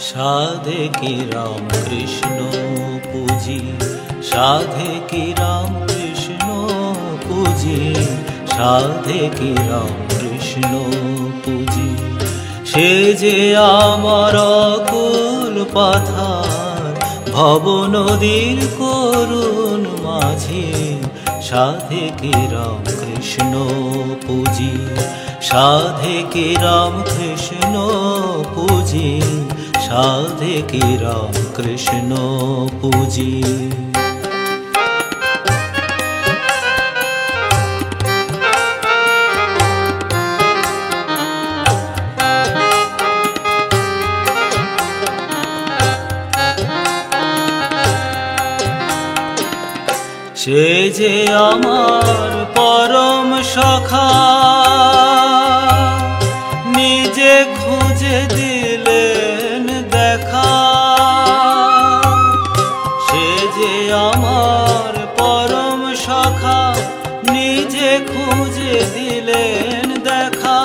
সাধে কি রাম কৃষ্ণ পুজি, সাধে কি রাম কৃষ্ণ পুজি, সাধে কি রাম কৃষ্ণ পুজি। সে যে আমার অকুল পাথার, ভব নদীর করুণ মাঝি, সাধে কি রাম কৃষ্ণ পুজি, সাধে কি রাম কৃষ্ণ পুজি, সাধে কি রাম কৃষ্ণ পুজি। সে যে আমার পরম সখা, নিজে খুঁজে দিলেন দেখা। সে যে আমার পরম সখা, নিজে খুঁজে দিলেন দেখা।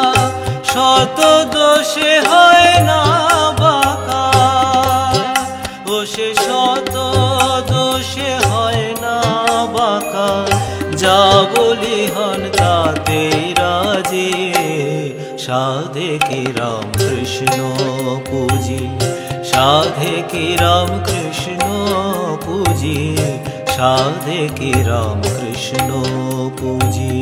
শত দোষে হয় না বাঁকা, ও সে শত দোষে হয় না বাঁকা। যা বলি হন তাতেই রাজি, সাধে কি রাম কৃষ্ণ পুজি, সাধে কি রাম কৃষ্ণ পুজি, সাধে কি রাম কৃষ্ণ পুজি।